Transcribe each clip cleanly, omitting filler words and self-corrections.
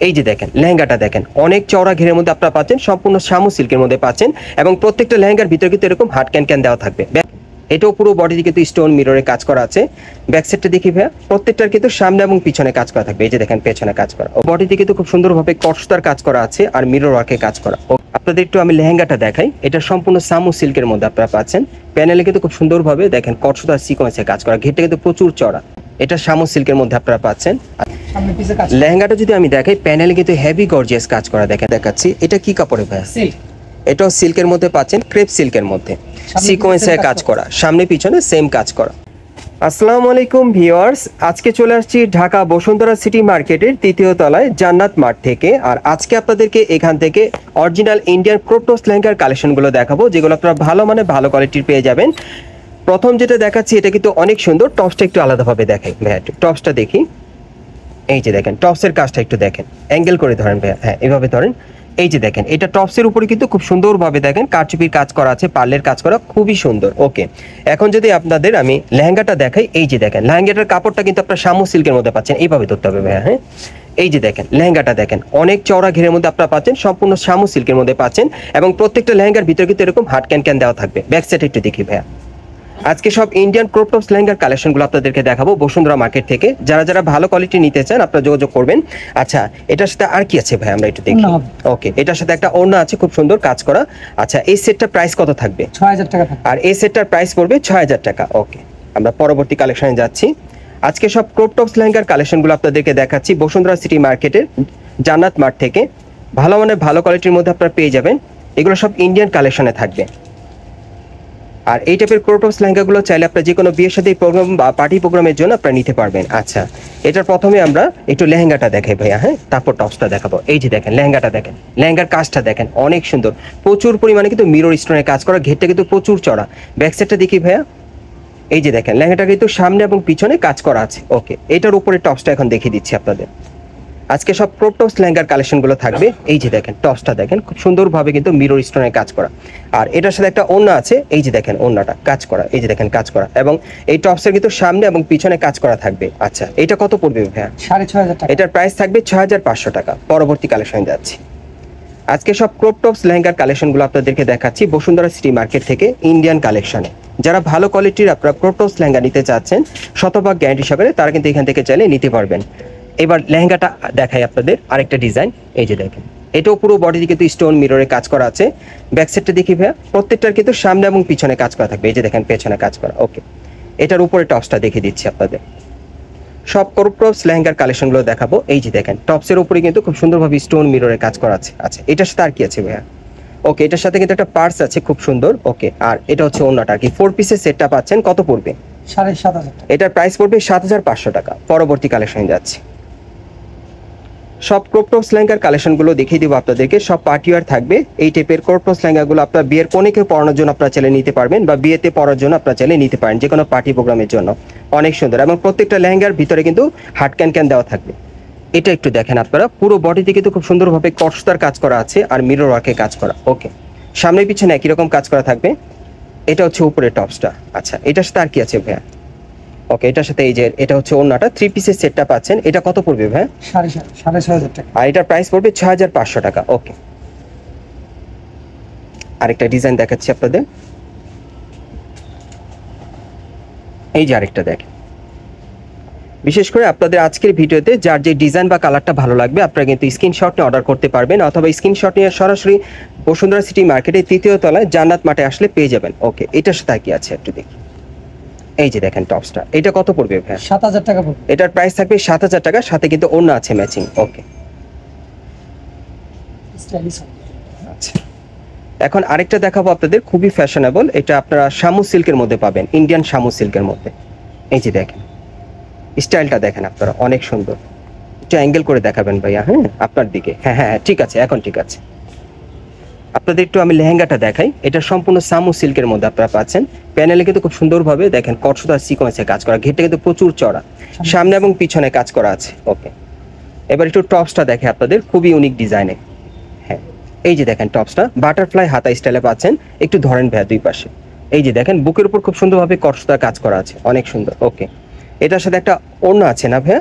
এই যে দেখেন লেহেঙ্গাটা দেখেন, অনেক চওড়া ঘেরের মধ্যে আপনারা পাচ্ছেন, সম্পূর্ণ শামু সিল্কের মধ্যে পাচ্ছেন এবং প্রত্যেকটা লেহেঙ্গার ভিতরে কিন্তু এরকম হাট ক্যান দেওয়া থাকবে। এটাও পুরো বডিতে কিন্তু স্টোন মিররে কাজ করা আছে। ব্যাক সাইডটা দেখি ভাইয়া, প্রত্যেকটার কিন্তু সামনে এবং পিছনে কাজ করা থাকবে। এই যে দেখেন পেছনে কাজ করা, বডিতে কিন্তু খুব সুন্দরভাবে কটসুতার কাজ করা আছে আর মিরর ওয়ার্কে কাজ করা। আপনাদের একটু আমি লেহেঙ্গাটা দেখাই, এটা সম্পূর্ণ শামু সিল্কের মধ্যে আপনারা পাচ্ছেন। প্যানেলে কিন্তু খুব সুন্দরভাবে দেখেন কটসুতার সিকোয়েন্সে কাজ করা, ঘেরটা কিন্তু প্রচুর চড়া। এটা শামু সিল্কের মধ্যে আপনারা পাচ্ছেন। লেহেঙ্গাটা যদি আমি দেখাই, প্যানেলে কিন্তু হেভি গর্জিয়াস কাজ করা দেখেন, দেখাচ্ছি। এটা কি কাপড়ে ভাইয়া? এটাও সিল্কের মধ্যে পাচ্ছেন, ক্রেপ সিল্কের মধ্যে সিকোয়েন্সে কাজ করা, সামনে পিছনে সেম কাজ করা। আসসালামু আলাইকুম ভিউয়ার্স, আজকে চলে আসছি ঢাকা বসুন্ধরা সিটি মার্কেটের ৩য় তলায় জান্নাত মার্ট থেকে। আর আজকে আপনাদেরকে এখান থেকে অরিজিনাল ইন্ডিয়ান ক্রোপটস লেহেঙ্গার কালেকশনগুলো দেখাবো, যেগুলো আপনারা ভালো মানে ভালো কোয়ালিটির পেয়ে যাবেন। প্রথম যেটা দেখাচ্ছি এটা কিন্তু অনেক সুন্দর, টপসটা একটু আলাদাভাবে দেখাই ভাইয়া, টপসটা দেখি। এই যে দেখেন টপসের কাজটা একটু দেখেন, অ্যাঙ্গেল করে ধরেন ভাইয়া, হ্যাঁ এভাবে ধরেন। এই যে দেখেন এটা টপসের উপরে কিন্তু খুব সুন্দরভাবে দেখেন কারচুপির কাজ করা আছে, পার্লের কাজ করা, খুবই সুন্দর। ওকে, এখন যদি আপনাদের আমি লেহেঙ্গাটা দেখাই, এই যে দেখেন লেহেঙ্গাটার কাপড়টা কিন্তু আপনার শামু সিল্কের মধ্যে পাচ্ছেন, এইভাবে ধরতে হবে ভাইয়া। হ্যাঁ, এই যে দেখেন লেহেঙ্গাটা দেখেন, অনেক চওড়া ঘেরের মধ্যে আপনারা পাচ্ছেন, সম্পূর্ণ শামু সিল্কের মধ্যে পাচ্ছেন এবং প্রত্যেকটা লেহেঙ্গার ভিতরে কিন্তু এরকম হাট ক্যান দেওয়া থাকবে। ব্যাক সাইড একটু দেখি ভাইয়া। আজকে সব ইন্ডিয়ান ক্রপটপস লেহেঙ্গার কালেকশনগুলো আপনাদেরকে দেখাবো বসুন্ধরা মার্কেট থেকে। যারা যারা ভালো কোয়ালিটি নিতে চান আপনারা যোগাযোগ করবেন। আচ্ছা, এটার সাথে আর কি আছে ভাই আমরা একটু দেখি। ওকে, এটার সাথে একটা ওড়না আছে খুব সুন্দর কাজ করা। আচ্ছা, এই সেটটার প্রাইস কত থাকবে? 6000 টাকা। আর এই সেটটার প্রাইস পড়বে 6000 টাকা। ওকে, আমরা পরবর্তী কালেকশনে যাচ্ছি। আজকে সব ক্রপটপস লেহেঙ্গার কালেকশনগুলো আপনাদেরকে দেখাচ্ছি বসুন্ধরা সিটি মার্কেটের জান্নাত মার্ট থেকে। ভালো মানে ভালো কোয়ালিটির মধ্যে আপনারা পেয়ে যাবেন, এগুলো সব ইন্ডিয়ান কালেকশনে থাকবে। আর এই টাইপের ক্রপটপস লেহেঙ্গাগুলো চাইলে আপনারা যে কোনো বিয়ের সাথে প্রোগ্রাম বা পার্টি প্রোগ্রামের জন্য আপনারা নিতে পারবেন। আচ্ছা, এটার প্রথমে আমরা একটু লেহেঙ্গাটা দেখাই ভাইয়া, হ্যাঁ তারপর টপসটা দেখাবো। এই যে দেখেন লেহেঙ্গাটা দেখেন, লেহেঙ্গার কাজটা দেখেন অনেক সুন্দর, প্রচুর পরিমাণে কিন্তু মিরর স্টোনের কাজ করা, ঘেরটা কিন্তু প্রচুর চড়া। ব্যাক সাইডটা দেখি ভাইয়া, এই যে দেখেন লেহেঙ্গাটা কিন্তু সামনে এবং পিছনে কাজ করা আছে। ওকে, এটার উপরে টপসটা এখন দেখিয়ে দিচ্ছি আপনাদের। আজকে সব ক্রপটপস লেহেঙ্গার কালেকশনগুলো থাকবে। এই যে দেখেন টপসটা দেখেন, খুব সুন্দরভাবে কিন্তু মিরর স্টোনের কাজ করা। আর এটার সাথে একটা ওড়না আছে, এই যে দেখেন ওড়নাটা কাজ করা, এই যে দেখেন কাজ করা এবং এই টপসের কিন্তু সামনে এবং পিছনে কাজ করা থাকবে। আচ্ছা, এটা কত পড়বে ভাইয়া? 6500 টাকা। এটার প্রাইস থাকবে 6500 টাকা। পরবর্তী কালেকশনে যাচ্ছি। আজকে সব ক্রপটপস লেহেঙ্গার কালেকশনগুলো আপনাদেরকে দেখাচ্ছি বসুন্ধরা সিটি মার্কেট থেকে ইন্ডিয়ান কালেকশনে। যারা ভালো কোয়ালিটির আপনারা ক্রপটপস লেহেঙ্গা নিতে চাচ্ছেন শতভাগ গ্যারান্টি সহকারে, তারা কিন্তু এখান থেকে চাইলে নিতে পারবেন। এবার লেহেঙ্গাটা দেখাই আপনাদের, আরেকটা ডিজাইন। এই যে দেখেন এটাও পুরো বডিতে কিন্তু স্টোন মিররে কাজ করা আছে। ব্যাক সাইডটা দেখি ভাইয়া, প্রত্যেকটার কিন্তু সামনে এবং পিছনে কাজ করা থাকবে। এই যে দেখেন পেছনে কাজ করা। ওকে, এটার উপরে টপসটা দেখিয়ে দিচ্ছি আপনাদের। সব ক্রপটপস লেহেঙ্গার কালেকশনগুলো দেখাবো। এই যে দেখেন টপসের উপরে কিন্তু খুব সুন্দরভাবে স্টোন মিররে কাজ করা আছে। আচ্ছা, এটার সাথে আর কি আছে ভাইয়া? ওকে, এটার সাথে কিন্তু একটা পার্স আছে খুব সুন্দর। ওকে, আর এটা হচ্ছে ওড়নাটা, আর কি 4 পিসের সেটটা পাচ্ছেন। কত পড়বে? 7500 টাকা। এটার প্রাইস পড়বে 7500 টাকা। পরবর্তী কালেকশনে যাচ্ছি। সব ক্রপটপস লেহেঙ্গার কালেকশনগুলো দেখিয়ে দিব আপনাদেরকে, সব পার্টি ওয়্যার থাকবে। এই টাইপের ক্রপটপস লেহেঙ্গাগুলো আপনার বিয়ের কনেকে পরানোর জন্য আপনারা চাইলে নিতে পারবেন, বা বিয়েতে পরার জন্য আপনারা চাইলে নিতে পারেন, যে কোনো পার্টি প্রোগ্রামের জন্য। অনেক সুন্দর এবং প্রত্যেকটা লেহেঙ্গার ভিতরে কিন্তু হাট ক্যান দেওয়া থাকবে। এটা একটু দেখেন আপনারা, পুরো বডিতে কিন্তু খুব সুন্দরভাবে কটসুতার কাজ করা আছে আর মিরর ওয়ার্কে কাজ করা। ওকে, সামনে পিছনে একই রকম কাজ করা থাকবে। এটা হচ্ছে উপরে টপসটা। আচ্ছা, এটার সাথে আর কি আছে ভাইয়া? ওকে, এটার সাথে এই যে এটা হচ্ছে ওড়নাটা, 3 পিসের সেটটা পাচ্ছেন। এটা কত পড়বে ভাই? 6500 টাকা। আর এটার প্রাইস পড়বে 6500 টাকা। ওকে, আরেকটা ডিজাইন দেখাচ্ছি আপনাদের। এই যে আরেকটা দেখেন, বিশেষ করে আপনাদের আজকের ভিডিওতে যার যে ডিজাইন বা কালারটা ভালো লাগবে আপনারা কিন্তু স্ক্রিনশট নিয়ে অর্ডার করতে পারবেন, অথবা স্ক্রিনশট নিয়ে সরাসরি বসুন্ধরা সিটি মার্কেটের 3য় তলায় জান্নাত মার্টে আসলে পেয়ে যাবেন। ওকে, এটার সাথে আর কি আছে একটু দেখি। এই যে দেখেন টপসটা, এটা কত পড়বে ভাই? 7000 টাকা পড়বে। এটার প্রাইস থাকবে 7000 টাকা, সাথে কিন্তু ওড়না আছে ম্যাচিং। ওকে, আচ্ছা, এখন আরেকটা দেখাবো আপনাদের, খুবই ফ্যাশনেবল। এটা আপনারা শামু সিল্কের মধ্যে পাবেন, ইন্ডিয়ান শামু সিল্কের মধ্যে। এই যে দেখেন স্টাইলটা দেখেন আপনারা, অনেক সুন্দর। একটু অ্যাঙ্গেল করে দেখাবেন ভাইয়া, হ্যাঁ আপনার দিকে। হ্যাঁ হ্যাঁ ঠিক আছে, এখন ঠিক আছে। আপনাদের একটু আমি লেহেঙ্গাটা দেখাই। এটা সম্পূর্ণ শামু সিল্কের মধ্যে আপনারা পাচ্ছেন। প্যানেলে কিন্তু খুব সুন্দরভাবে দেখেন কটসুতার সিকোয়েন্সে কাজ করা, ঘেরটা কিন্তু প্রচুর চড়া, সামনে এবং পিছনে কাজ করা আছে। ওকে, এবার একটু টপসটা দেখে আপনাদের, খুবই ইউনিক ডিজাইনে। হ্যাঁ, এই যে দেখেন টপসটা বাটারফ্লাই হাতা স্টাইলে পাচ্ছেন। একটু ধরেন ভাইয়া দুই পাশে। এই যে দেখেন বুকের উপর খুব সুন্দরভাবে কটসুতার কাজ করা আছে, অনেক সুন্দর। ওকে, এটার সাথে একটা ওড়না আছে না ভাইয়া?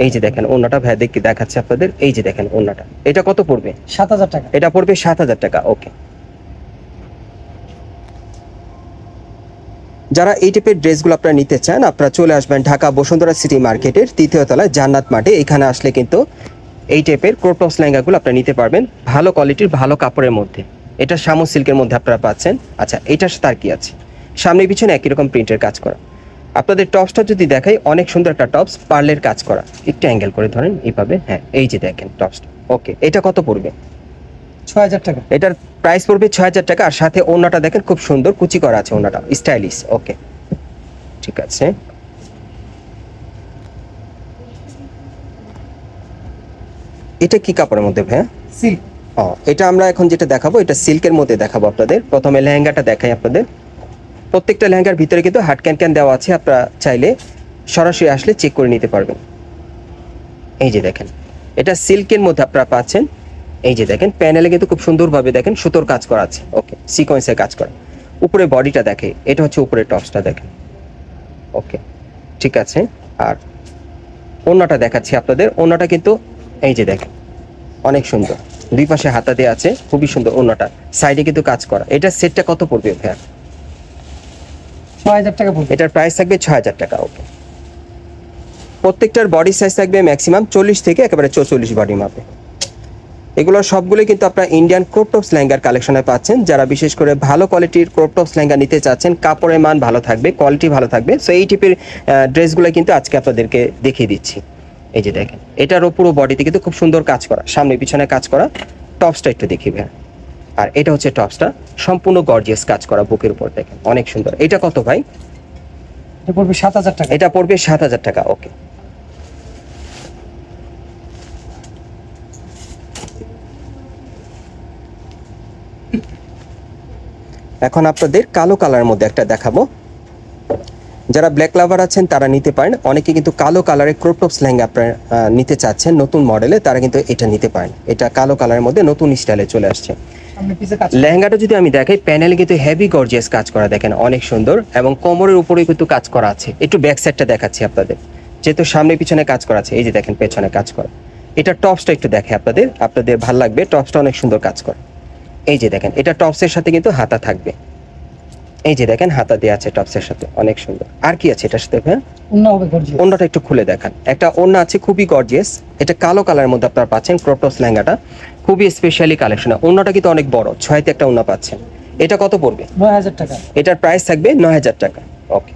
এই যে দেখেন ওন্নাটা ভাই দেখে দেখাচ্ছে আপনাদের, এই যে দেখেন ওন্নাটা, এটা কত পড়বে? 7000 টাকা। এটা পড়বে 7000 টাকা। ওকে, যারা এই টাইপের ড্রেসগুলো আপনারা নিতে চান আপনারা চলে আসবেন ঢাকা বসুন্ধরা সিটি মার্কেটের 3য় তলায় জান্নাত মার্টে। এখানে আসলে কিন্তু এই টাইপের ক্রপ টপস লেহেঙ্গাগুলো আপনারা নিতে পারবেন ভালো কোয়ালিটির ভালো কাপড়ের মধ্যে। এটা শামু সিল্কের মধ্যে আপনারা পাচ্ছেন। আচ্ছা, এটার সাথে আর কি আছে? সামনে পিছনে একই রকম প্রিন্টের কাজ করা। আপনাদের টপসটা যদি দেখাই, অনেক সুন্দর একটা টপস, পার্লের কাজ করা। একটু অ্যাঙ্গেল করে ধরেন এইভাবে, হ্যাঁ এই যে দেখেন টপসটা। ওকে, এটা কত পড়বে? 6000 টাকা। এটার প্রাইস পড়বে 6000 টাকা। আর সাথে ওড়নাটা দেখেন খুব সুন্দর কুচি করা আছে, ওড়নাটা স্টাইলিশ। ওকে, ঠিক আছে। এটা কি কাপড়ের মধ্যে ভাইয়া? সিল্ক। এটা আমরা এখন যেটা দেখাবো এটা সিল্কের মধ্যে দেখাবো আপনাদের। প্রথমে লেহেঙ্গাটা দেখাই আপনাদের। প্রত্যেকটা লেহেঙ্গার ভিতরে কিন্তু হাট ক্যান দেওয়া আছে, আপনারা চাইলে সরাসরি আসলে চেক করে নিতে পারবেন। এই যে দেখেন এটা সিল্কের মধ্যে আপনারা পাচ্ছেন। এই যে দেখেন প্যানেলে কিন্তু খুব সুন্দরভাবে দেখেন সুতোর কাজ করা আছে। ওকে, সিকোয়েন্সের কাজ করা। উপরে বডিটা দেখে, এটা হচ্ছে উপরে টপসটা দেখেন। ওকে, ঠিক আছে। আর ওড়নাটা দেখাচ্ছি আপনাদের। ওড়নাটা কিন্তু এই যে দেখেন অনেক সুন্দর, দুই পাশে হাতা দেওয়া আছে, খুবই সুন্দর ওড়নাটা। সাইডে কিন্তু কাজ করা। এটা সেটটা কত পড়বে ভাইয়া? 6000 টাকা পড়বে। এটার প্রাইস থাকবে 6000 টাকা। ওকে, প্রত্যেকটার বডি সাইজ থাকবে ম্যাক্সিমাম 40 থেকে একেবারে 44 বডি মাপে। এগুলো সবগুলোই কিন্তু আপনারা ইন্ডিয়ান ক্রপ টপস লেহেঙ্গার কালেকশনে পাচ্ছেন। যারা বিশেষ করে ভালো কোয়ালিটির ক্রপ টপস লেহেঙ্গা নিতে চাচ্ছেন, কাপড়ের মান ভালো থাকবে, কোয়ালিটি ভালো থাকবে, সো এই টাইপের ড্রেসগুলো কিন্তু আজকে আপনাদেরকে দেখিয়ে দিচ্ছি। এই যে দেখেন এটারও পুরো বডিতে কিন্তু খুব সুন্দর কাজ করা, সামনে পিছনে কাজ করা। টপসটা একটু দেখি ভাই। আর এটা হচ্ছে টপসটা, সম্পূর্ণ গর্জিয়াস কাজ করা বুকের উপর দেখেন, অনেক সুন্দর। এটা কত ভাই? এটা পড়বে 7000 টাকা। এটা পড়বে 7000 টাকা। ওকে, এখন আপনাদের কালো কালারের মধ্যে একটা দেখাবো। যারা ব্ল্যাক লাভার আছেন তারা নিতে পারেন। অনেকে কিন্তু কালো কালারের ক্রপ টপস লেহেঙ্গা আপনারা নিতে চাচ্ছেন নতুন মডেলে, তারা কিন্তু এটা নিতে পারেন। এটা কালো কালারের মধ্যে নতুন স্টাইলে চলে আসছে। লেহেঙ্গাটা যদি আমি দেখাই, প্যানেল কিন্তু হেভি গর্জিয়াস কাজ করা দেখেন, অনেক সুন্দর। এবং কোমরের উপরে কিন্তু কাজ করা আছে। একটু ব্যাক সাইডটা দেখাচ্ছি আপনাদের, যেহেতু সামনে পিছনে কাজ করা আছে। এই যে দেখেন পেছনে কাজ করা। এটা টপসটা একটু দেখে আপনাদের, আপনাদের ভালো লাগবে। টপসটা অনেক সুন্দর কাজ করা। এই যে দেখেন এটা টপসের সাথে কিন্তু হাতা থাকবে। এই যে দেখেন হাতা দেওয়া আছে টপসের সাথে, অনেক সুন্দর। আর কি আছে এটার সাথে ভাই? ওন্না হবে গর্জিয়াস। ওন্নাটা একটু খুলে দেখান। একটা ওন্না আছে খুবই গর্জিয়াস, এটা কালো কালারের মধ্যে আপনারা পাচ্ছেন। ক্রপ টপস লেহেঙ্গাটা খুবই স্পেশালি কালেকশন। ওন্নাটা কিন্তু অনেক বড়, 6তে একটা ওন্না পাচ্ছেন। এটা কত পড়বে? 9000 টাকা। এটার প্রাইস থাকবে 9000 টাকা। ওকে,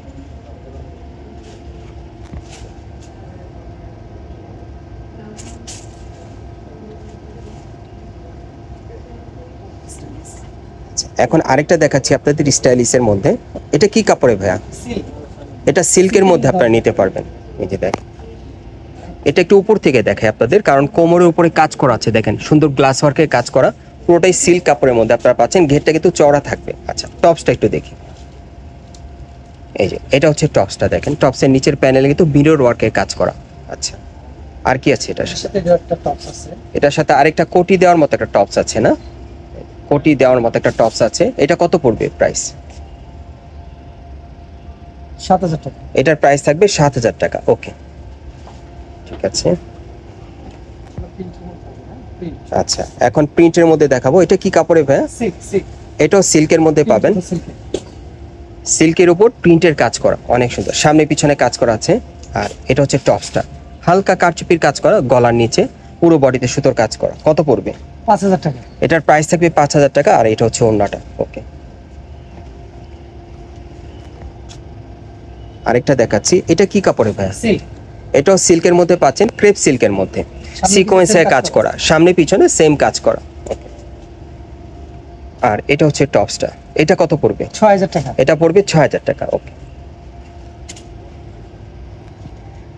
এখন আরেকটা দেখাচ্ছি আপনাদের স্টাইলিশের মধ্যে। এটা কি কাপড়ে ভাইয়া? সিল্ক। এটা সিল্কের মধ্যে আপনারা নিতে পারবেন। এই যে দেখেন এটা একটু উপর থেকে দেখায় আপনাদের, কারণ কোমরের উপরে কাজ করা আছে দেখেন, সুন্দর গ্লাস ওয়ার্কের কাজ করা, পুরোটাই সিল্ক কাপড়ের মধ্যে আপনারা পাচ্ছেন। ঘেরটা কিন্তু চওড়া থাকবে। আচ্ছা, টপসটা একটু দেখি। এই যে এটা হচ্ছে টপসটা দেখেন, টপসের নিচের প্যানেলে কিন্তু মিরর ওয়ার্কের কাজ করা। আচ্ছা, আর কি আছে এটার সাথে? একটা টপস আছে। এটার সাথে আরেকটা কোটি দেওয়ার মতো একটা টপস আছে না? কোটি দেওয়ার মতো একটা টপস আছে। এটা কত পড়বে প্রাইস? 7000 টাকা। এটার প্রাইস থাকবে 7000 টাকা। ওকে, ঠিক আছে। আচ্ছা, এখন প্রিন্টের মধ্যে দেখাবো। এটা কি কাপড়ে ভাইয়া? সিল্ক। সিল্ক। এটাও সিল্কের মধ্যে পাবেন। সিল্কের উপর প্রিন্টের কাজ করা, অনেক সুন্দর। সামনে পিছনে কাজ করা আছে। আর এটা হচ্ছে টপসটা, হালকা কারচুপির কাজ করা, গলার নিচে পুরো বডিতে সুতোর কাজ করা। কত পড়বে? 5000 টাকা। এটার প্রাইস থাকবে 5000 টাকা। আর এটা হচ্ছে ওড়নাটা। ওকে, আরেকটা দেখাচ্ছি। এটা কি কাপড়ে ভাইয়া? সিল্ক। এটাও সিল্কের মধ্যে পাচ্ছেন, ক্রেপ সিল্কের মধ্যে সিকোয়েন্সের কাজ করা, সামনে পিছনে সেম কাজ করা। আর এটা হচ্ছে টপসটা। এটা কত পড়বে? 6000 টাকা। এটা পড়বে 6000 টাকা। ওকে,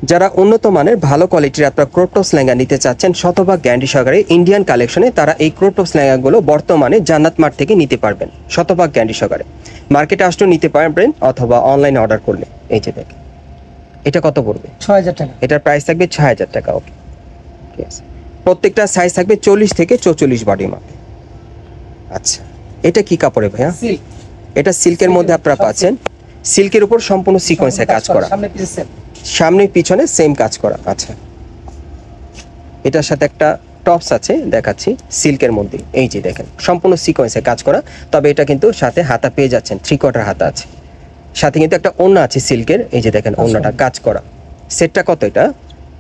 যারা উন্নত মানের ভালো কোয়ালিটির আপনারা ক্রপ টপস লেহেঙ্গা নিতে চাচ্ছেন শতভাগ গ্যারান্টি সহকারে ইন্ডিয়ান কালেকশনে, তারা এই ক্রপ টপস লেহেঙ্গাগুলো বর্তমানে জান্নাত মার্ট থেকে নিতে পারবেন শতভাগ গ্যারান্টি সহকারে। মার্কেটে আসলেও নিতে পারবেন অথবা অনলাইনে অর্ডার করলে। এই যে দেখেন এটা কত পড়বে? 6000 টাকা। এটার প্রাইস থাকবে 6000 টাকা। ওকে, ঠিক আছে। প্রত্যেকটা সাইজ থাকবে 40 থেকে 44 বডি মাপে। আচ্ছা, এটা কি কাপড়ে ভাইয়া? সিল্ক। এটা সিল্কের মধ্যে আপনারা পাচ্ছেন। সিল্কের উপর সম্পূর্ণ সিকোয়েন্সে কাজ করা, সামনে পিছে সেম। সামনে পিছনে সেম কাজ করা। আচ্ছা, এটার সাথে একটা টপস আছে, দেখাচ্ছি সিল্কের মধ্যে। এই যে দেখেন সম্পূর্ণ সিকোয়েন্সে কাজ করা, তবে এটা কিন্তু সাথে হাতা পেয়ে যাচ্ছেন, 3/4 হাতা আছে। সাথে কিন্তু একটা ওড়না আছে সিল্কের, এই যে দেখেন ওড়নাটা কাজ করা। সেটটা কত এটা?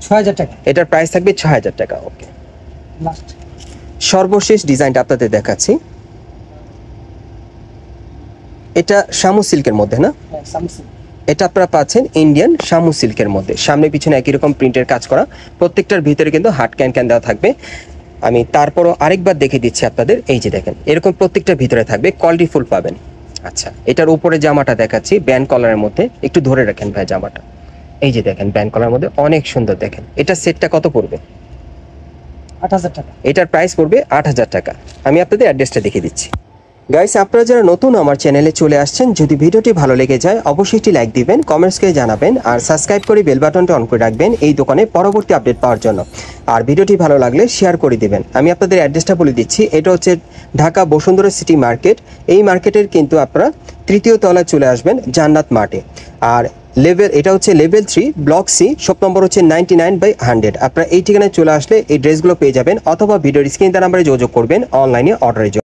6000 টাকা এটার প্রাইস থাকবে 6000 টাকা। ওকে, লাস্ট। সর্বশেষ ডিজাইনটা আপনাদের দেখাচ্ছি। এটা শামু সিল্কের মধ্যে না? স্যামসাং। এটা আপনারা পাচ্ছেন ইন্ডিয়ান শামু সিল্কের মধ্যে, সামনে পিছনে একই রকম প্রিন্টের কাজ করা, প্রত্যেকটার ভিতরে কিন্তু হার্ট ক্যান দেওয়া থাকবে। আমি তারপরও আরেকবার দেখে দিচ্ছি আপনাদের। এই যে দেখেন এরকম প্রত্যেকটার ভিতরে থাকবে, কোয়ালিটি ফুল পাবেন। আচ্ছা, এটার উপরে জামাটা দেখাচ্ছি ব্যান্ড কলারের মধ্যে, একটু ধরে রাখেন ভাই জামাটা। এই যে দেখেন ব্যান্ড কলারের মধ্যে অনেক সুন্দর। দেখেন এটা সেটটা কত পড়বে? 8000 টাকা। এটার প্রাইস পড়বে 8000 টাকা। আমি আপনাদের অ্যাড্রেসটা দেখিয়ে দিচ্ছি। গাইস, আপনারা যারা নতুন আমার চ্যানেলে চলে আসছেন, যদি ভিডিওটি ভালো লেগে যায় অবশ্যই একটি লাইক দিবেন, কমেন্টস করে জানাবেন, আর সাবস্ক্রাইব করে বেল বাটনটা অন করে রাখবেন এই দোকানে পরবর্তী আপডেট পাওয়ার জন্য। আর ভিডিওটি ভালো লাগলে শেয়ার করে দিবেন। আমি আপনাদের অ্যাড্রেসটা বলে দিচ্ছি। এটা হচ্ছে ঢাকা বসুন্ধরা সিটি মার্কেট। এই মার্কেটের কিন্তু আপনারা 3য় তলায় চলে আসবেন, জান্নাত মার্টে। আর এটা হচ্ছে level 3 block C, shop number হচ্ছে 99/100। আপনারা এই ঠিকানায় চলে আসলে এই ড্রেসগুলো পেয়ে যাবেন, অথবা ভিডিওর স্ক্রিন নাম্বারে যোগাযোগ করবেন অনলাইনে অর্ডারের জন্য।